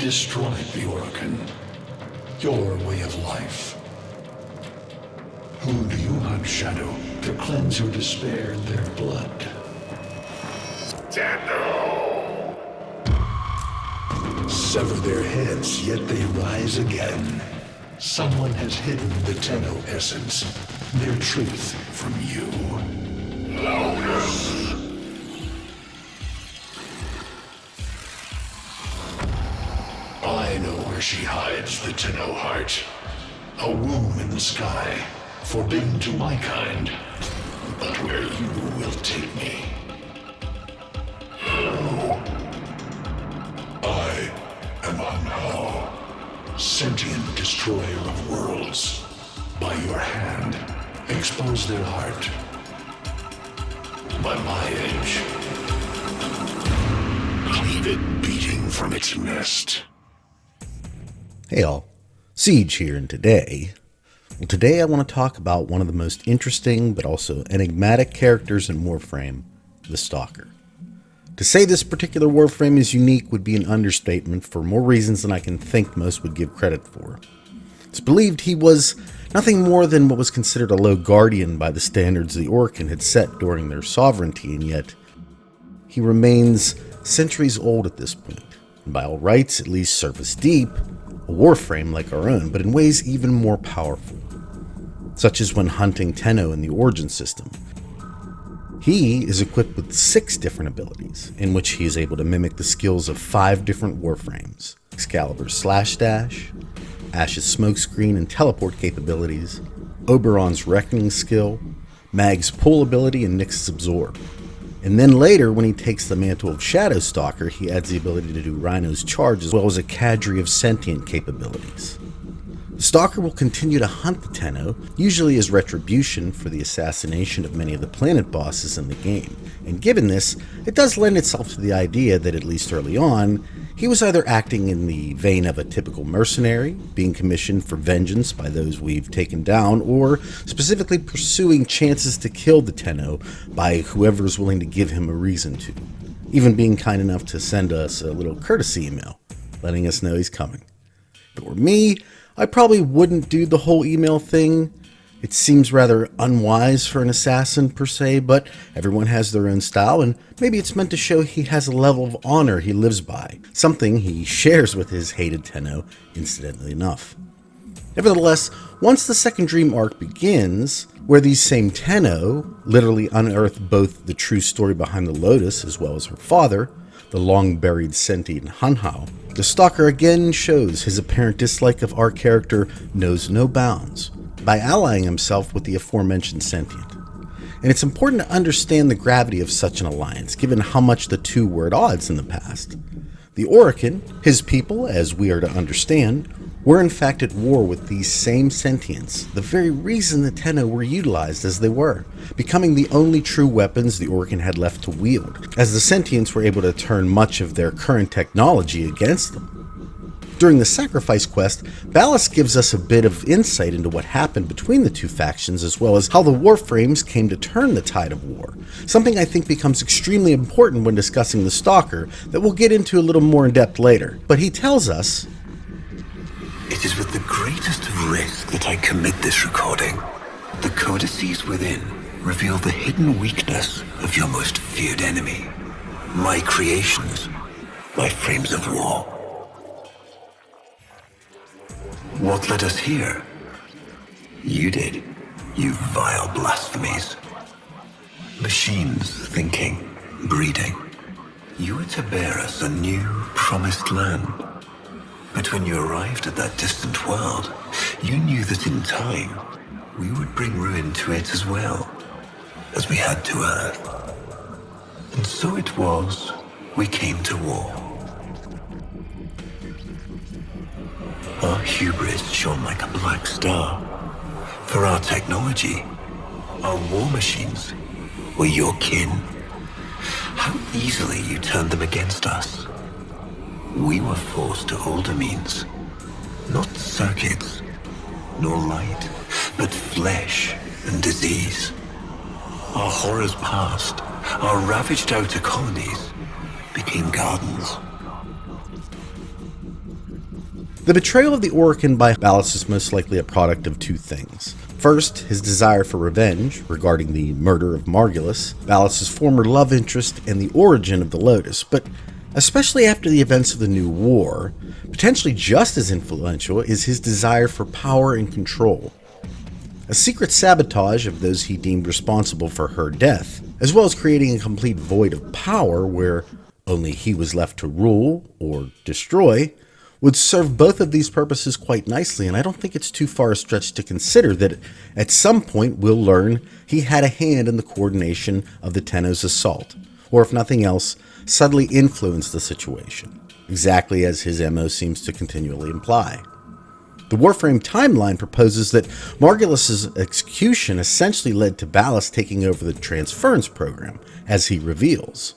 destroyed the Orcan. Your way of life. Who do you hunt, Shadow, to cleanse your despair in their blood? Tenno! Sever their heads, yet they rise again. Someone has hidden the Tenno essence, their truth from you. Loudest! I know where she hides the Tenno heart. A womb in the sky, forbidden to my kind, but where you will take me. I am Anhao, sentient destroyer of worlds. By your hand, expose their heart. By my edge, cleave it beating from its nest. Hey all, Siege here, and today I want to talk about one of the most interesting but also enigmatic characters in Warframe, the Stalker. To say this particular Warframe is unique would be an understatement for more reasons than I can think most would give credit for. It's believed he was nothing more than what was considered a low guardian by the standards the Orcan had set during their sovereignty, and yet he remains centuries old at this point, and by all rights at least surface deep, a Warframe like our own, but in ways even more powerful, such as when hunting Tenno in the Origin system. He is equipped with 6 different abilities, in which he is able to mimic the skills of 5 different Warframes: Excalibur's Slash Dash, Ash's Smokescreen and Teleport capabilities, Oberon's Reckoning skill, Mag's Pull ability, and Nyx's Absorb. And then later, when he takes the mantle of Shadow Stalker, he adds the ability to do Rhino's Charge, as well as a cadre of sentient capabilities. The Stalker will continue to hunt the Tenno, usually as retribution for the assassination of many of the planet bosses in the game. And given this, it does lend itself to the idea that, at least early on, he was either acting in the vein of a typical mercenary, being commissioned for vengeance by those we've taken down, or specifically pursuing chances to kill the Tenno by whoever is willing to give him a reason to, even being kind enough to send us a little courtesy email, letting us know he's coming. If it were me, I probably wouldn't do the whole email thing. It seems rather unwise for an assassin per se, but everyone has their own style, and maybe it's meant to show he has a level of honor he lives by, something he shares with his hated Tenno, incidentally enough. Nevertheless, once the second dream arc begins, where these same Tenno literally unearth both the true story behind the Lotus as well as her father, the long-buried sentient Anhao, the Stalker again shows his apparent dislike of our character knows no bounds by allying himself with the aforementioned sentient. And it's important to understand the gravity of such an alliance, given how much the two were at odds in the past. The Orcan, his people, as we are to understand, were in fact at war with these same sentients, the very reason the Tenno were utilized as they were, becoming the only true weapons the Orcan had left to wield, as the sentients were able to turn much of their current technology against them. During the sacrifice quest, Ballas gives us a bit of insight into what happened between the two factions, as well as how the Warframes came to turn the tide of war, something I think becomes extremely important when discussing the Stalker that we'll get into a little more in depth later. But he tells us, "It is with the greatest risk that I commit this recording. The codices within reveal the hidden weakness of your most feared enemy. My creations, my frames of war. What led us here? You did, you vile blasphemies. Machines thinking, breeding. You were to bear us a new, promised land. But when you arrived at that distant world, you knew that in time, we would bring ruin to it as well, as we had to Earth. And so it was, we came to war. Our hubris shone like a black star. For our technology, our war machines were your kin. How easily you turned them against us. We were forced to older means, not circuits, nor light, but flesh and disease. Our horrors passed, our ravaged outer colonies became gardens. The betrayal of the Orokin by Ballas is most likely a product of two things. First, his desire for revenge regarding the murder of Margulis, Ballas' former love interest and the origin of the Lotus, but especially after the events of the New War, potentially just as influential is his desire for power and control. A secret sabotage of those he deemed responsible for her death, as well as creating a complete void of power where only he was left to rule or destroy, would serve both of these purposes quite nicely, and I don't think it's too far a stretch to consider that at some point we'll learn he had a hand in the coordination of the Tenno's assault, or if nothing else, subtly influenced the situation, exactly as his MO seems to continually imply. The Warframe timeline proposes that Margulis' execution essentially led to Ballas taking over the transference program, as he reveals.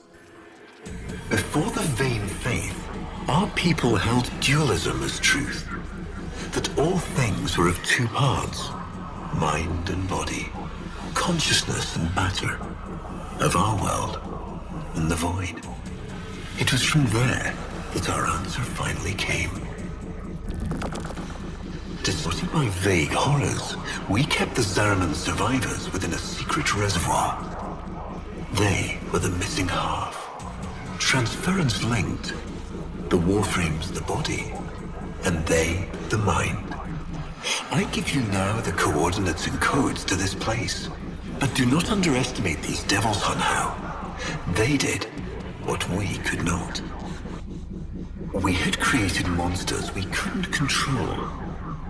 Before the vain faith, our people held dualism as truth, that all things were of two parts, mind and body, consciousness and matter, of our world and the void. It was from there that our answer finally came. Distorted by vague horrors, we kept the Zariman survivors within a secret reservoir. They were the missing half. Transference linked. The Warframes the body, and they the mind. I give you now the coordinates and codes to this place, but do not underestimate these devils, Hunhow. They did what we could not. We had created monsters we couldn't control.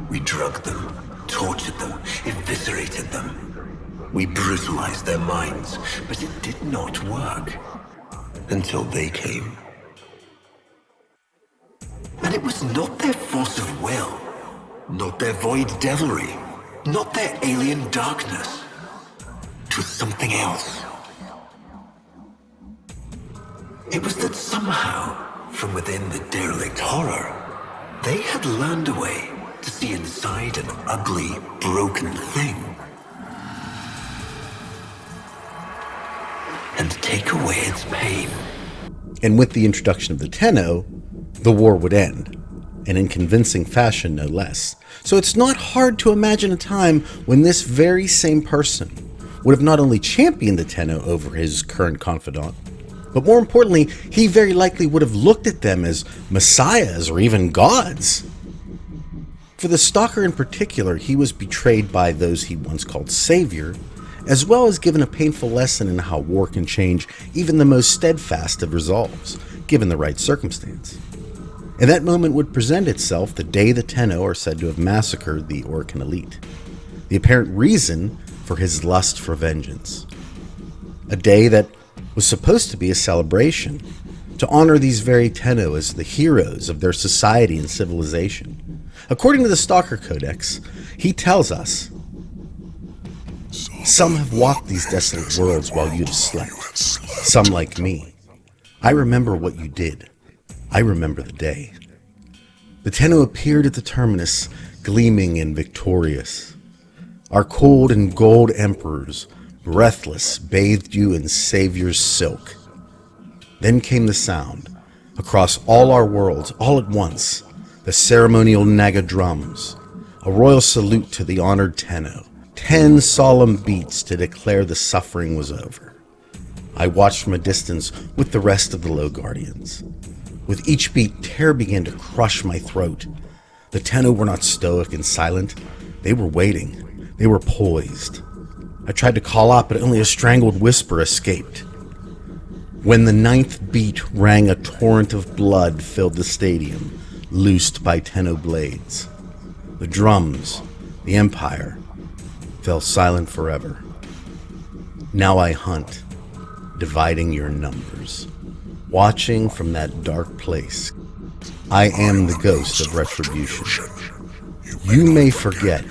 We drugged them, tortured them, eviscerated them. We brutalized their minds, but it did not work. Until they came. And it was not their force of will, not their void devilry, not their alien darkness. It was something else. It was that somehow, from within the derelict horror, they had learned a way to see inside an ugly, broken thing. And take away its pain. And with the introduction of the Tenno, the war would end, and in convincing fashion no less. So it's not hard to imagine a time when this very same person would have not only championed the Tenno over his current confidant, but more importantly, he very likely would have looked at them as messiahs or even gods. For the Stalker in particular, he was betrayed by those he once called savior, as well as given a painful lesson in how war can change even the most steadfast of resolves, given the right circumstance. And that moment would present itself the day the Tenno are said to have massacred the Orokin elite, the apparent reason for his lust for vengeance. A day that was supposed to be a celebration, to honor these very Tenno as the heroes of their society and civilization. According to the Stalker Codex, he tells us, "Some have walked these desolate worlds while you have slept, some like me. I remember what you did. I remember the day. The Tenno appeared at the terminus, gleaming and victorious. Our cold and gold emperors, breathless, bathed you in Savior's silk. Then came the sound, across all our worlds, all at once, the ceremonial Naga drums, a royal salute to the honored Tenno, 10 solemn beats to declare the suffering was over. I watched from a distance with the rest of the Low Guardians. With each beat, terror began to crush my throat. The Tenno were not stoic and silent. They were waiting. They were poised. I tried to call out, but only a strangled whisper escaped. When the 9th beat rang, a torrent of blood filled the stadium, loosed by Tenno blades. The drums, the Empire, fell silent forever. Now I hunt, dividing your numbers, watching from that dark place. I am the ghost of retribution. You may forget,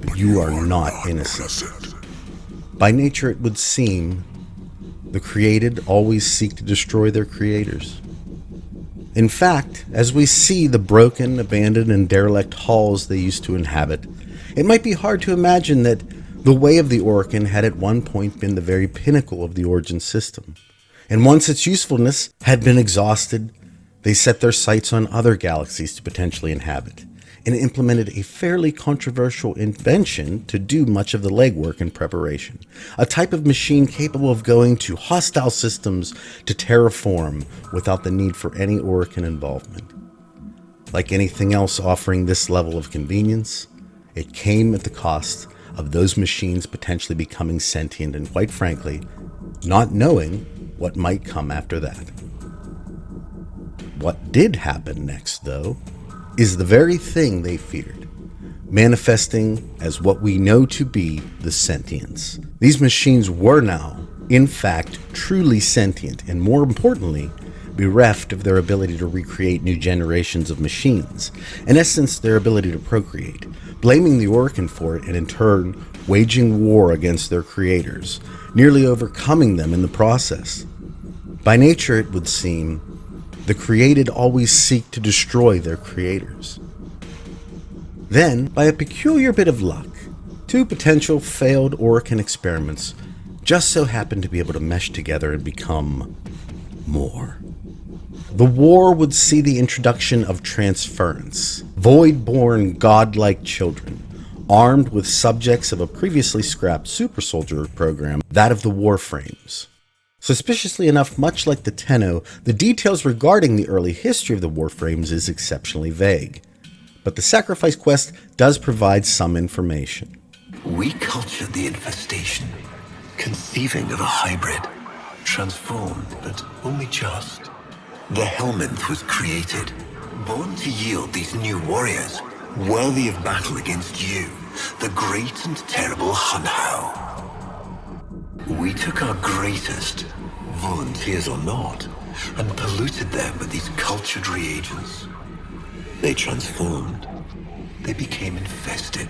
but you are not innocent. By nature, it would seem, the created always seek to destroy their creators. In fact, as we see the broken, abandoned, and derelict halls they used to inhabit, it might be hard to imagine that the way of the Orokin had at one point been the very pinnacle of the Origin system. And once its usefulness had been exhausted, They set their sights on other galaxies to potentially inhabit, and implemented a fairly controversial invention to do much of the legwork and preparation. A type of machine capable of going to hostile systems to terraform without the need for any Orokin involvement. Like anything else offering this level of convenience, it came at the cost of those machines potentially becoming sentient and, quite frankly, not knowing what might come after that. What did happen next, though, is the very thing they feared, manifesting as what we know to be the sentience. These machines were now, in fact, truly sentient, and more importantly, bereft of their ability to recreate new generations of machines, in essence, their ability to procreate, blaming the Orokin for it and in turn waging war against their creators, nearly overcoming them in the process. By nature, it would seem, the created always seek to destroy their creators. Then, by a peculiar bit of luck, two potential failed Orokin experiments just so happened to be able to mesh together and become more. The war would see the introduction of transference, void-born godlike children, armed with subjects of a previously scrapped super soldier program, that of the Warframes. Suspiciously enough, much like the Tenno, the details regarding the early history of the Warframes is exceptionally vague. But the Sacrifice quest does provide some information. We cultured the infestation, conceiving of a hybrid, transformed, but only just. The Helminth was created, born to yield these new warriors, worthy of battle against you, the great and terrible Hunhow. We took our greatest, volunteers or not, and polluted them with these cultured reagents. They transformed. They became infested.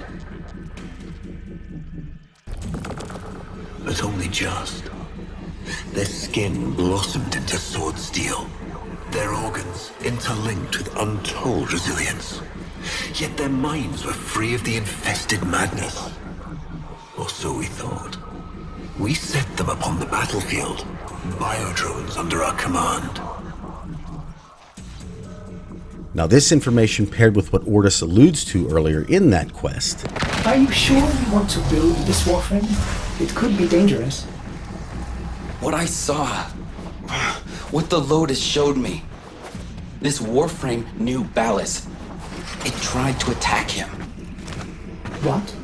But only just. Their skin blossomed into sword steel. Their organs interlinked with untold resilience. Yet their minds were free of the infested madness. Or so we thought. We set them upon the battlefield, biodrones under our command. Now this information paired with what Ordis alludes to earlier in that quest. Are you sure you want to build this Warframe? It could be dangerous. What I saw, what the Lotus showed me, this Warframe knew Ballas. It tried to attack him. What?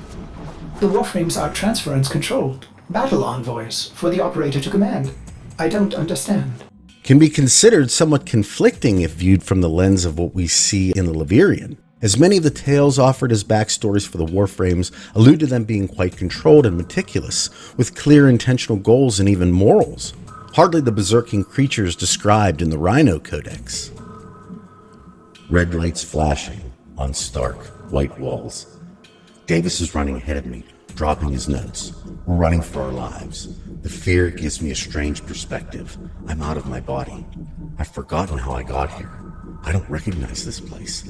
The Warframes are transference controlled. Battle envoys for the operator to command. I don't understand. Can be considered somewhat conflicting if viewed from the lens of what we see in the Levirian, as many of the tales offered as backstories for the Warframes allude to them being quite controlled and meticulous, with clear intentional goals and even morals, hardly the berserking creatures described in the Rhino Codex. Red lights flashing on stark, white walls. Davis is running ahead of me, dropping his notes. We're running for our lives. The fear gives me a strange perspective. I'm out of my body. I've forgotten how I got here. I don't recognize this place.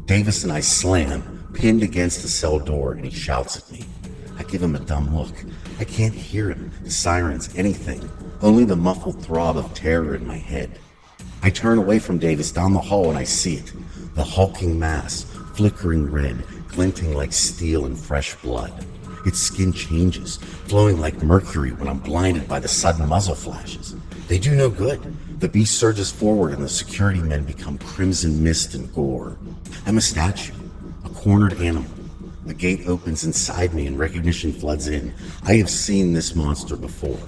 Davis and I slam, pinned against the cell door, and he shouts at me. I give him a dumb look. I can't hear him, the sirens, anything. Only the muffled throb of terror in my head. I turn away from Davis down the hall and I see it. The hulking mass, flickering red, glinting like steel and fresh blood. Its skin changes, flowing like mercury when I'm blinded by the sudden muzzle flashes. They do no good. The beast surges forward and the security men become crimson mist and gore. I'm a statue, a cornered animal. A gate opens inside me and recognition floods in. I have seen this monster before.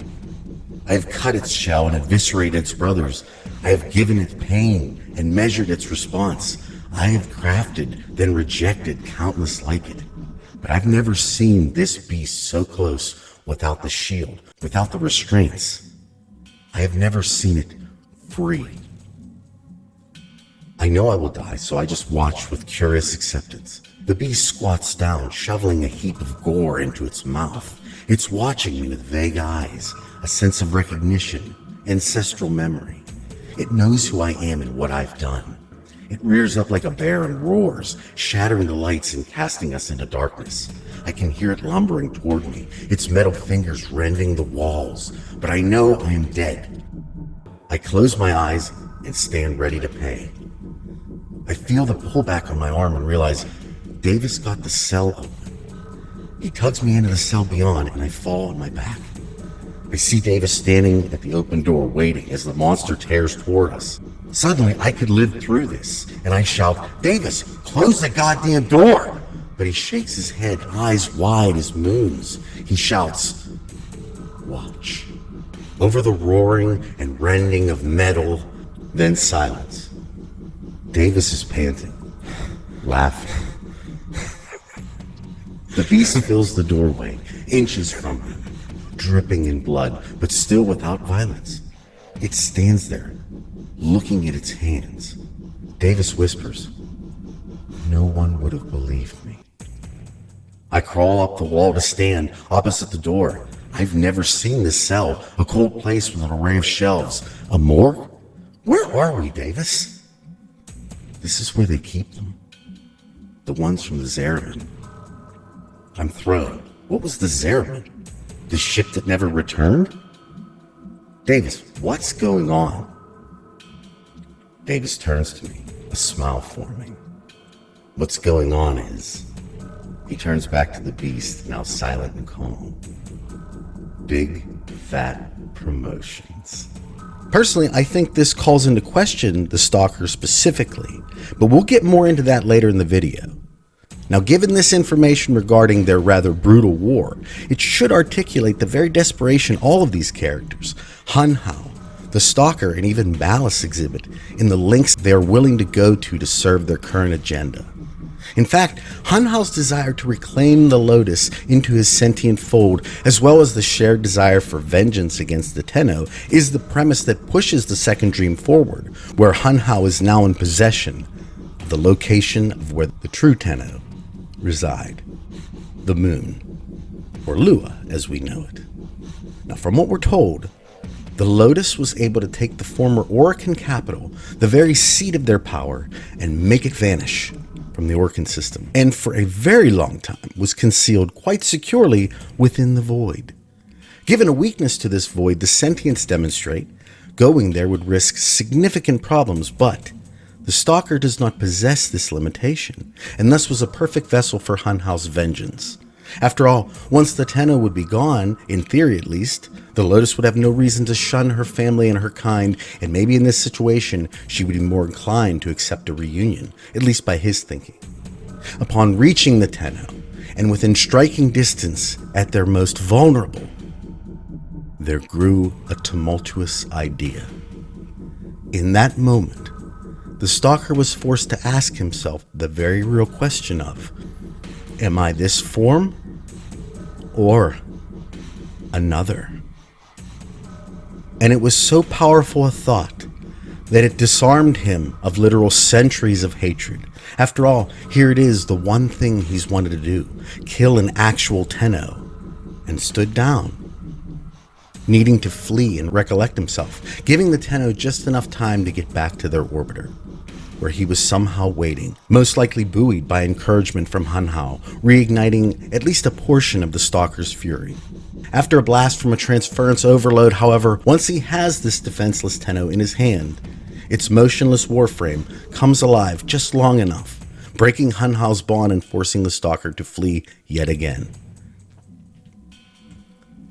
I have cut its shell and eviscerated its brothers. I have given it pain and measured its response. I have crafted, then rejected countless like it. But I've never seen this beast so close without the shield, without the restraints. I have never seen it free. I know I will die, so I just watch with curious acceptance. The beast squats down, shoveling a heap of gore into its mouth. It's watching me with vague eyes, a sense of recognition, ancestral memory. It knows who I am and what I've done. It rears up like a bear and roars, shattering the lights and casting us into darkness. I can hear it lumbering toward me, its metal fingers rending the walls, but I know I am dead. I close my eyes and stand ready to pay. I feel the pullback on my arm and realize Davis got the cell open. He tugs me into the cell beyond, and I fall on my back. I see Davis standing at the open door waiting as the monster tears toward us. Suddenly, I could live through this, and I shout, "Davis, close the goddamn door!" But he shakes his head, eyes wide as moons. He shouts, "Watch." Over the roaring and rending of metal, then silence. Davis is panting, laughing. The beast fills the doorway, inches from him, dripping in blood, but still without violence. It stands there, looking at its hands. Davis whispers, "No one would have believed me." I crawl up the wall to stand opposite the door. I've never seen this cell, a cold place with an array of shelves. A morgue? Where are we, Davis? This is where they keep them. The ones from the Zeraman. I'm thrown. What was the Zeraman? The ship that never returned? Davis, what's going on? Davis turns to me, a smile forming. What's going on is... He turns back to the beast, now silent and calm. Big, fat promotions. Personally, I think this calls into question the Stalker specifically, but we'll get more into that later in the video. Now, given this information regarding their rather brutal war, it should articulate the very desperation all of these characters, Hun Hao, the Stalker, and even Ballas exhibit in the lengths they are willing to go to serve their current agenda. In fact, Hun Hao's desire to reclaim the Lotus into his sentient fold, as well as the shared desire for vengeance against the Tenno, is the premise that pushes the second dream forward, where Hun Hao is now in possession of the location of where the true Tenno reside, the moon, or Lua as we know it. Now, from what we're told, the Lotus was able to take the former Orokin capital, the very seat of their power, and make it vanish from the Orkin system, and for a very long time was concealed quite securely within the void. Given a weakness to this void the sentients demonstrate, going there would risk significant problems, but the Stalker does not possess this limitation, and thus was a perfect vessel for Hun Hao's vengeance. After all, once the Tenno would be gone, in theory at least, the Lotus would have no reason to shun her family and her kind, and maybe in this situation, she would be more inclined to accept a reunion, at least by his thinking. Upon reaching the Tenno, and within striking distance at their most vulnerable, there grew a tumultuous idea. In that moment, the Stalker was forced to ask himself the very real question of, am I this form or another? And it was so powerful a thought that it disarmed him of literal centuries of hatred. After all, here it is, the one thing he's wanted to do, kill an actual Tenno, and stood down, needing to flee and recollect himself, giving the Tenno just enough time to get back to their orbiter, where he was somehow waiting, most likely buoyed by encouragement from Hun Hao, reigniting at least a portion of the Stalker's fury. After a blast from a transference overload, however, once he has this defenseless Tenno in his hand, its motionless Warframe comes alive just long enough, breaking Hun Hao's bond and forcing the Stalker to flee yet again.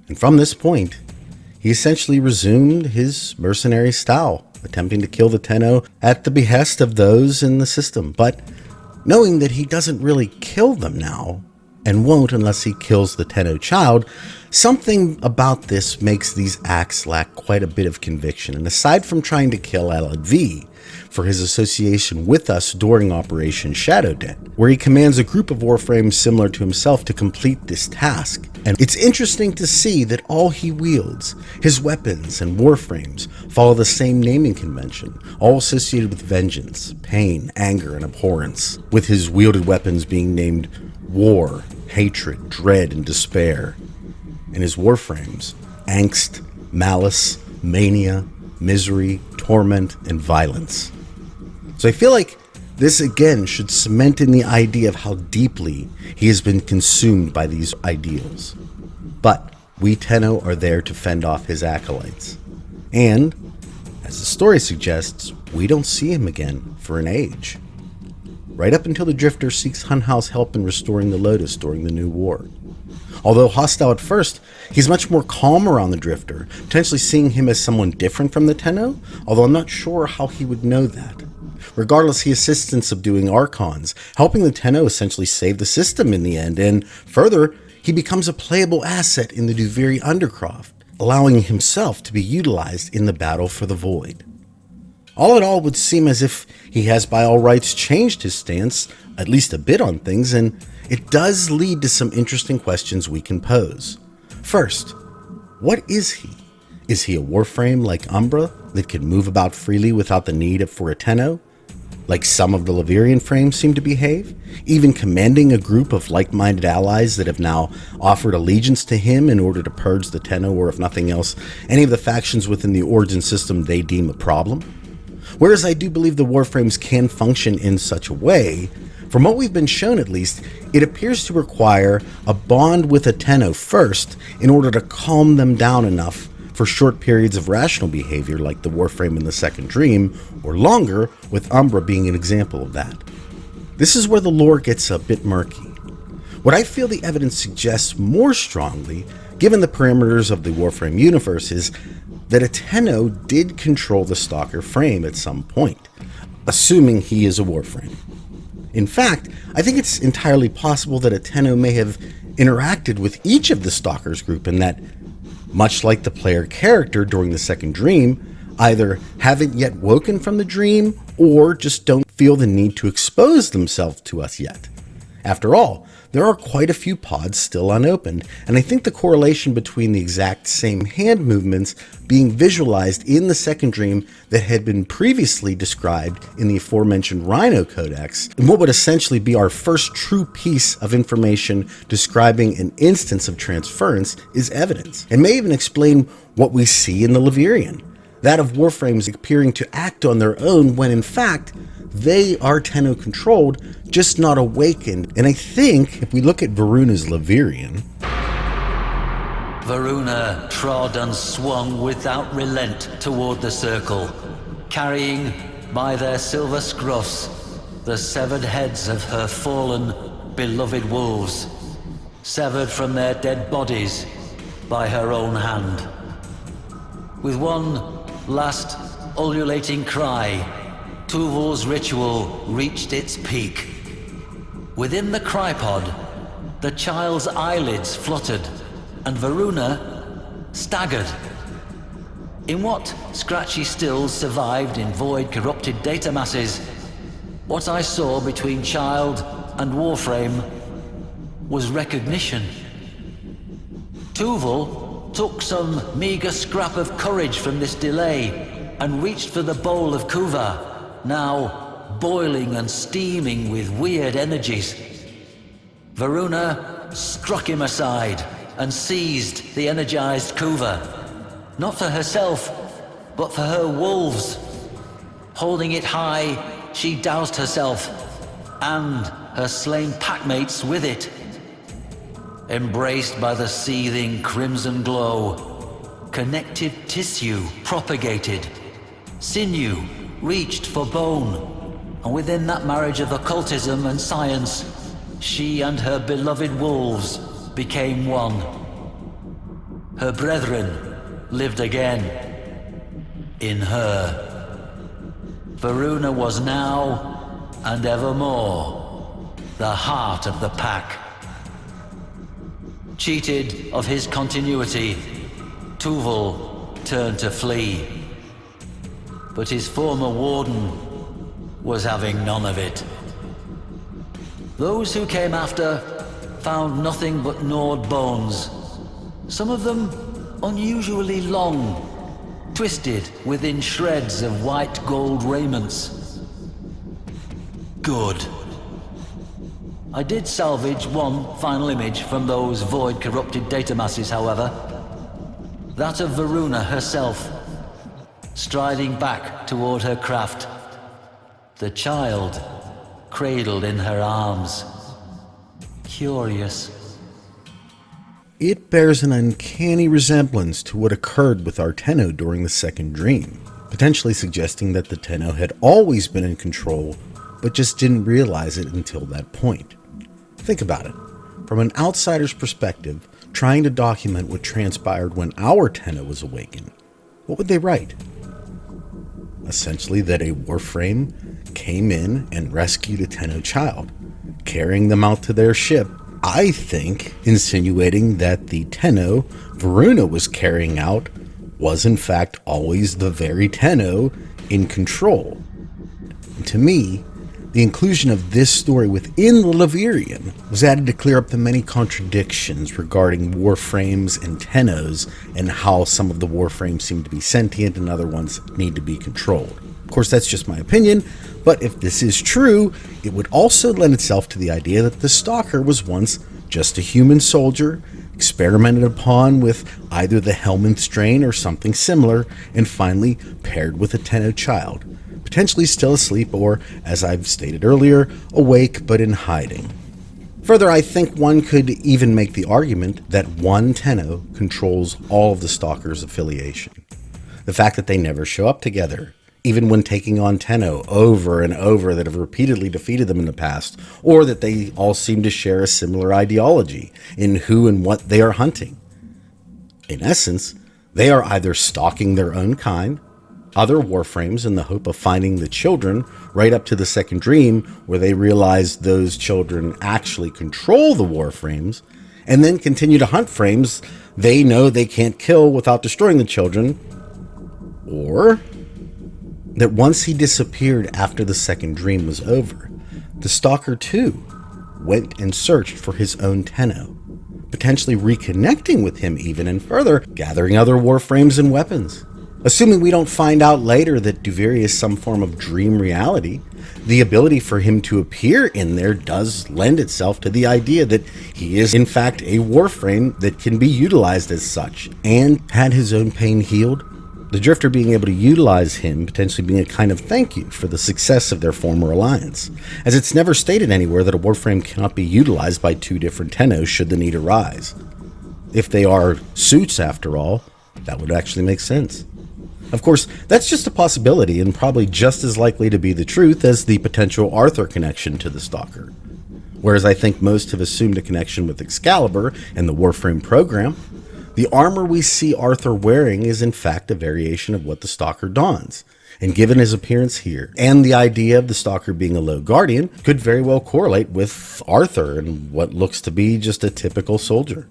And from this point, he essentially resumed his mercenary style, attempting to kill the Tenno at the behest of those in the system, but knowing that he doesn't really kill them now, and won't unless he kills the Tenno child, something about this makes these acts lack quite a bit of conviction. And aside from trying to kill LV for his association with us during Operation Shadow Den, where he commands a group of Warframes similar to himself to complete this task. And it's interesting to see that all he wields, his weapons and Warframes, follow the same naming convention, all associated with vengeance, pain, anger, and abhorrence, with his wielded weapons being named War, Hatred, Dread, and Despair, and his Warframes, Angst, Malice, Mania, Misery, Torment, and Violence. So I feel like this again should cement in the idea of how deeply he has been consumed by these ideals. But we Tenno are there to fend off his acolytes. And, as the story suggests, we don't see him again for an age. Right up until the Drifter seeks Hunhal's help in restoring the Lotus during the New War. Although hostile at first, he's much more calm around the Drifter, potentially seeing him as someone different from the Tenno, although I'm not sure how he would know that. Regardless, he assists in subduing Archons, helping the Tenno essentially save the system in the end, and further, he becomes a playable asset in the Duviri Undercroft, allowing himself to be utilized in the battle for the Void. All in all, would seem as if he has by all rights changed his stance, at least a bit on things, and it does lead to some interesting questions we can pose. First, what is he? Is he a Warframe like Umbra that can move about freely without the need for a Tenno, like some of the Levirian frames seem to behave, even commanding a group of like-minded allies that have now offered allegiance to him in order to purge the Tenno, or if nothing else, any of the factions within the Origin system they deem a problem? Whereas I do believe the Warframes can function in such a way, from what we've been shown at least, it appears to require a bond with a Tenno first in order to calm them down enough for short periods of rational behavior like the Warframe in the Second Dream, or longer, with Umbra being an example of that. This is where the lore gets a bit murky. What I feel the evidence suggests more strongly, given the parameters of the Warframe universe, is that a Tenno did control the Stalker frame at some point, assuming he is a Warframe. In fact, I think it's entirely possible that a Tenno may have interacted with each of the Stalkers group, and that, much like the player character during the Second Dream, either haven't yet woken from the dream or just don't feel the need to expose themselves to us yet. After all, there are quite a few pods still unopened, and I think the correlation between the exact same hand movements being visualized in the Second Dream that had been previously described in the aforementioned Rhino Codex, and what would essentially be our first true piece of information describing an instance of transference, is evidence, and may even explain what we see in the Levirian, that of Warframes appearing to act on their own when in fact they are Tenno controlled, just not awakened. And I think if we look at Varuna's Levirian, Varuna trod and swung without relent toward the circle, carrying by their silver scruffs the severed heads of her fallen, beloved wolves, severed from their dead bodies by her own hand. With one last ululating cry, Tuval's ritual reached its peak. Within the crypod, the child's eyelids fluttered, and Varuna staggered. In what scratchy stills survived in void-corrupted data masses, what I saw between child and Warframe was recognition. Tuval took some meager scrap of courage from this delay and reached for the bowl of Kuva, now boiling and steaming with weird energies. Varuna struck him aside and seized the energized Kuva, not for herself, but for her wolves. Holding it high, she doused herself and her slain packmates with it. Embraced by the seething crimson glow, connective tissue propagated, sinew reached for bone, and within that marriage of occultism and science, she and her beloved wolves became one. Her brethren lived again in her. Varuna was now and evermore the heart of the pack. Cheated of his continuity, Tuval turned to flee. But his former warden was having none of it. Those who came after found nothing but gnawed bones, some of them unusually long, twisted within shreds of white gold raiments. Good. I did salvage one final image from those void-corrupted data masses, however. That of Varuna herself, striding back toward her craft, the child cradled in her arms. Curious. it bears an uncanny resemblance to what occurred with our Tenno during the Second Dream. potentially suggesting that the Tenno had always been in control, but just didn't realize it until that point. Think about it. From an outsider's perspective, trying to document what transpired when our Tenno was awakened, what would they write? Essentially that a Warframe came in and rescued a Tenno child, carrying them out to their ship, I think insinuating that the Tenno Varuna was carrying out was in fact always the very Tenno in control. And to me, the inclusion of this story within the Levirian was added to clear up the many contradictions regarding Warframes and Tennos and how some of the Warframes seem to be sentient and other ones need to be controlled. Of course, that's just my opinion, but if this is true, it would also lend itself to the idea that the Stalker was once just a human soldier, experimented upon with either the Helminth strain or something similar, and finally paired with a Tenno child, potentially still asleep or, as I've stated earlier, awake but in hiding. Further, I think one could even make the argument that one Tenno controls all of the Stalker's affiliation. The fact that they never show up together, even when taking on Tenno over and over that have repeatedly defeated them in the past, or that they all seem to share a similar ideology in who and what they are hunting. In essence, they are either stalking their own kind, other Warframes in the hope of finding the children, right up to the second dream where they realize those children actually control the Warframes, and then continue to hunt frames they know they can't kill without destroying the children, or that once he disappeared after the second dream was over, the Stalker too went and searched for his own Tenno, potentially reconnecting with him even and further gathering other Warframes and weapons. Assuming we don't find out later that Duviri is some form of dream reality, the ability for him to appear in there does lend itself to the idea that he is in fact a Warframe that can be utilized as such, and had his own pain healed, the Drifter being able to utilize him potentially being a kind of thank you for the success of their former alliance, as it's never stated anywhere that a Warframe cannot be utilized by two different Tennos should the need arise. If they are suits after all, that would actually make sense. Of course, that's just a possibility and probably just as likely to be the truth as the potential Arthur connection to the Stalker. Whereas I think most have assumed a connection with Excalibur and the Warframe program, the armor we see Arthur wearing is in fact a variation of what the Stalker dons. And given his appearance here, and the idea of the Stalker being a low guardian, could very well correlate with Arthur and what looks to be just a typical soldier.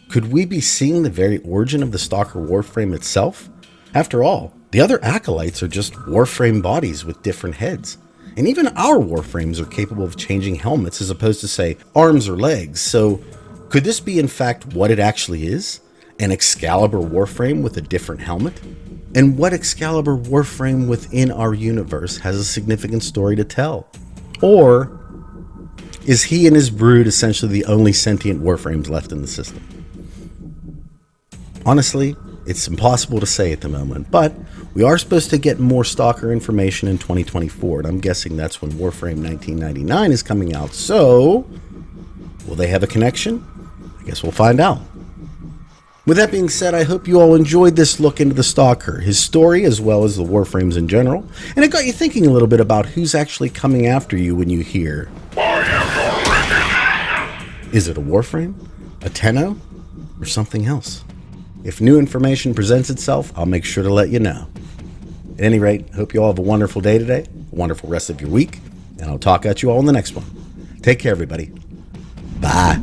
Could we be seeing the very origin of the Stalker Warframe itself? After all, the other acolytes are just Warframe bodies with different heads. And even our Warframes are capable of changing helmets as opposed to, say, arms or legs. So, could this be in fact what it actually is? An Excalibur Warframe with a different helmet? And what Excalibur Warframe within our universe has a significant story to tell? Or is he and his brood essentially the only sentient Warframes left in the system? Honestly, it's impossible to say at the moment, but we are supposed to get more Stalker information in 2024, and I'm guessing that's when Warframe 1999 is coming out. So, will they have a connection? I guess we'll find out. With that being said, I hope you all enjoyed this look into the Stalker, his story, as well as the Warframes in general, and it got you thinking a little bit about who's actually coming after you when you hear, is it a Warframe, a Tenno, or something else? If new information presents itself, I'll make sure to let you know. At any rate, hope you all have a wonderful day today, a wonderful rest of your week, and I'll talk at you all in the next one. Take care, everybody. Bye.